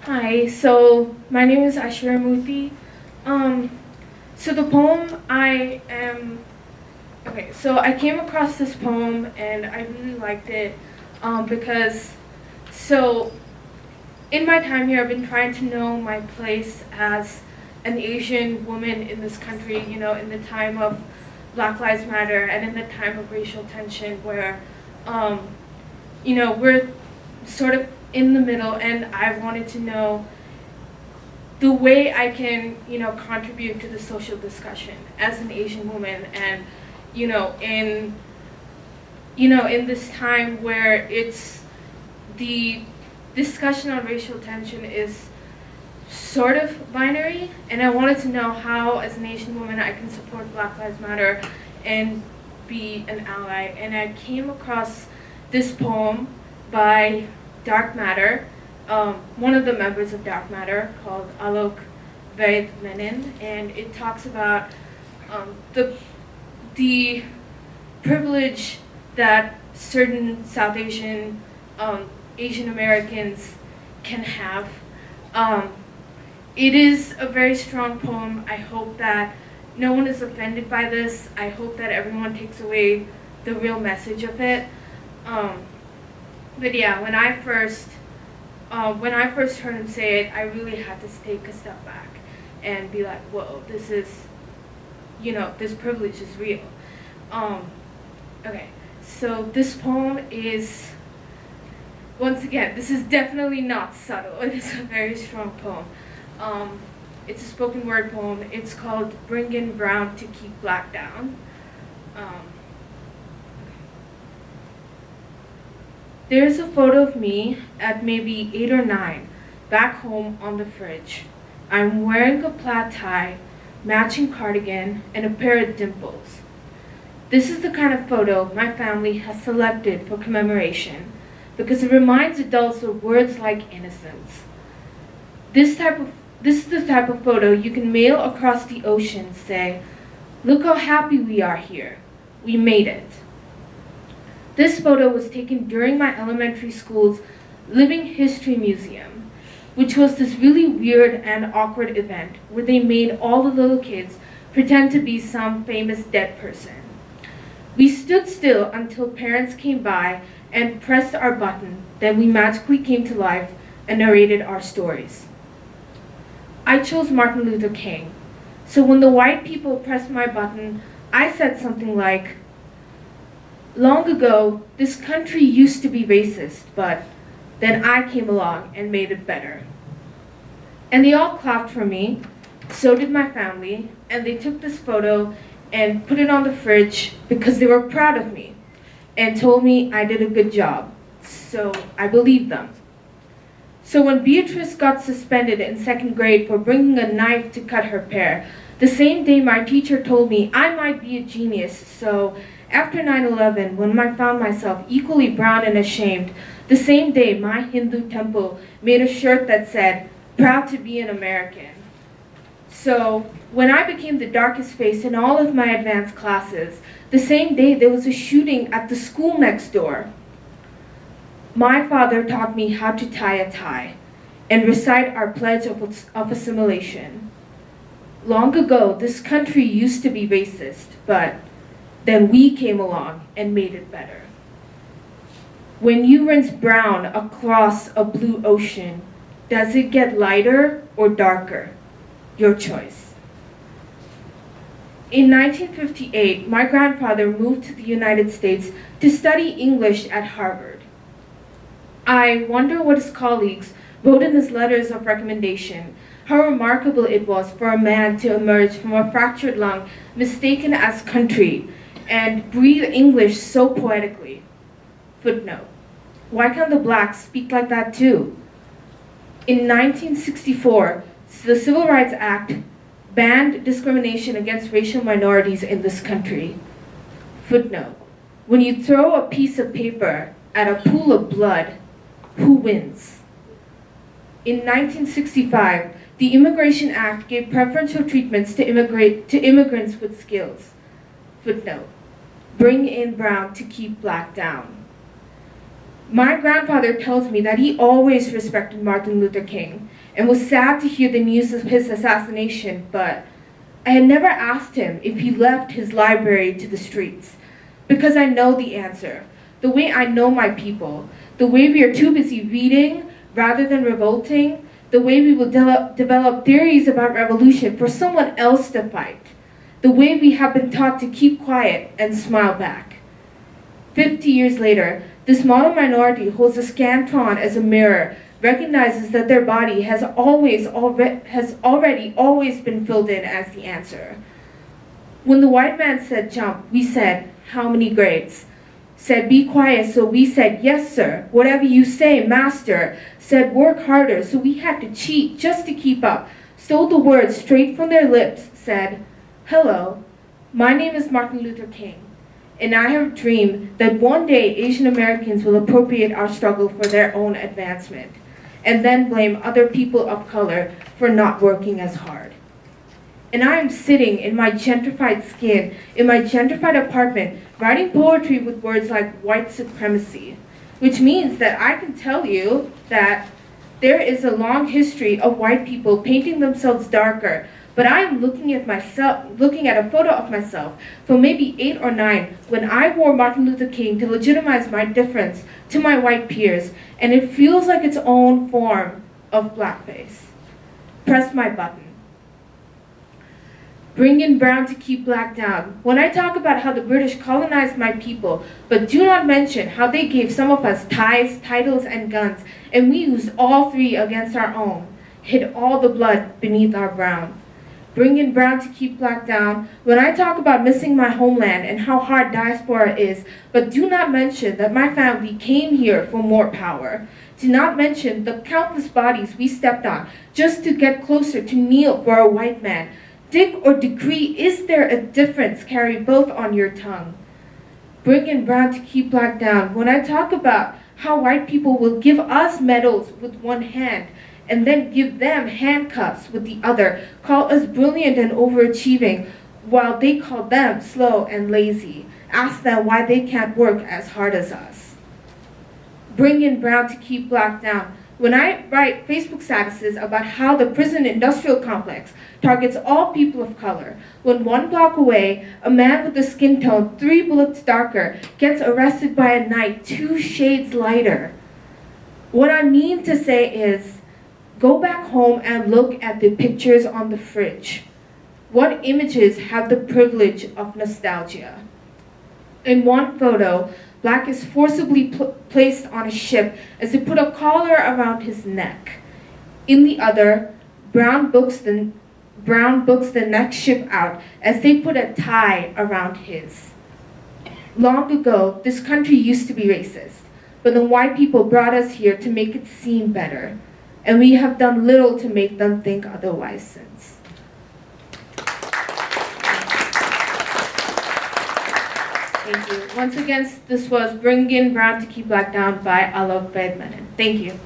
Hi, so my name is Aishwarya Murthy. Um, so the poem so I came across this poem and I really liked it because, so in my time here, I've been trying to know my place as an Asian woman in this country, in the time of Black Lives Matter and in the time of racial tension where, um, we're sort of in the middle, and I wanted to know the way I can, contribute to the social discussion as an Asian woman, and you know, in in this time where it's the discussion on racial tension is sort of binary, and I wanted to know how, as an Asian woman, I can support Black Lives Matter and be an ally. And I came across this poem by Dark Matter, one of the members of Dark Matter, called Alok Vaid Menon, and it talks about the privilege that certain South Asian Asian Americans can have. Um, it is a very strong poem. I hope that no one is offended by this. I hope that everyone takes away the real message of it. Um, but yeah, when I first heard him say it, I really had to take a step back and be like, whoa, this is, this privilege is real. Um, okay, so this poem is, once again, this is definitely not subtle. It is a very strong poem. It's a spoken word poem. It's called Bring in Brown to Keep Black Down. Um, There's a photo of me at maybe 8 or 9, back home on the fridge. I'm wearing a plaid tie, matching cardigan, and a pair of dimples. This is the kind of photo my family has selected for commemoration because it reminds adults of words like innocence. This is the type of photo you can mail across the ocean, say, "Look how happy we are here. We made it." This photo was taken during my elementary school's Living History Museum, which was this really weird and awkward event where they made all the little kids pretend to be some famous dead person. We stood still until parents came by and pressed our button, then we magically came to life and narrated our stories. I chose Martin Luther King, so when the white people pressed my button, I said something like, "Long ago, this country used to be racist, but then I came along and made it better." And they all clapped for me, so did my family, and they took this photo and put it on the fridge because they were proud of me and told me I did a good job, so I believed them. So when Beatrice got suspended in 2nd grade for bringing a knife to cut her pear, the same day my teacher told me I might be a genius, so after 9/11, when I found myself equally brown and ashamed, the same day my Hindu temple made a shirt that said, "Proud to be an American." So when I became the darkest face in all of my advanced classes, the same day there was a shooting at the school next door. My father taught me how to tie a tie and recite our pledge of assimilation. Long ago, this country used to be racist, but then we came along and made it better. When you rinse brown across a blue ocean, does it get lighter or darker? Your choice. In 1958, my grandfather moved to the United States to study English at Harvard. I wonder what his colleagues wrote in his letters of recommendation, how remarkable it was for a man to emerge from a fractured lung mistaken as country and breathe English so poetically. Footnote: why can't the blacks speak like that too? In 1964, the Civil Rights Act banned discrimination against racial minorities in this country. Footnote: when you throw a piece of paper at a pool of blood, who wins? In 1965, the Immigration Act gave preferential treatments to immigrants with skills. Footnote: bring in brown to keep black down. My grandfather tells me that he always respected Martin Luther King and was sad to hear the news of his assassination, but I had never asked him if he left his library to the streets, because I know the answer, the way I know my people, the way we are too busy reading rather than revolting, the way we will develop theories about revolution for someone else to fight, the way we have been taught to keep quiet and smile back. 50 years later, this model minority holds a scantron as a mirror, recognizes that their body has already always been filled in as the answer. When the white man said jump, we said, how many grades? Said be quiet, so we said, yes sir, whatever you say, master. Said work harder, so we had to cheat just to keep up. Stole the words straight from their lips, said, hello, my name is Martin Luther King, and I have a dream that one day Asian Americans will appropriate our struggle for their own advancement, and then blame other people of color for not working as hard. And I am sitting in my gentrified skin, in my gentrified apartment, writing poetry with words like white supremacy, which means that I can tell you that there is a long history of white people painting themselves darker, but I am looking at a photo of myself from maybe 8 or 9 when I wore Martin Luther King to legitimize my difference to my white peers, and it feels like its own form of blackface. Press my button. Bring in brown to keep black down. When I talk about how the British colonized my people, but do not mention how they gave some of us ties, titles, and guns, and we used all 3 against our own, hid all the blood beneath our brown. Bring in brown to keep black down. When I talk about missing my homeland and how hard diaspora is, but do not mention that my family came here for more power. Do not mention the countless bodies we stepped on just to get closer to kneel for a white man. Dig or decree, is there a difference? Carry both on your tongue. Bring in brown to keep black down. When I talk about how white people will give us medals with one hand and then give them handcuffs with the other, call us brilliant and overachieving, while they call them slow and lazy. Ask them why they can't work as hard as us. Bring in brown to keep black down. When I write Facebook statuses about how the prison industrial complex targets all people of color, when 1 block away, a man with a skin tone 3 bullets darker gets arrested by a night 2 shades lighter. What I mean to say is, go back home and look at the pictures on the fridge. What images have the privilege of nostalgia? In one photo, Black is forcibly placed on a ship as they put a collar around his neck. In the other, Brown books the next ship out as they put a tie around his. Long ago, this country used to be racist, but the white people brought us here to make it seem better, and we have done little to make them think otherwise since. Thank you. Once again, this was Bring in Brown to Keep Black Down by Alok Vedmanan. Thank you.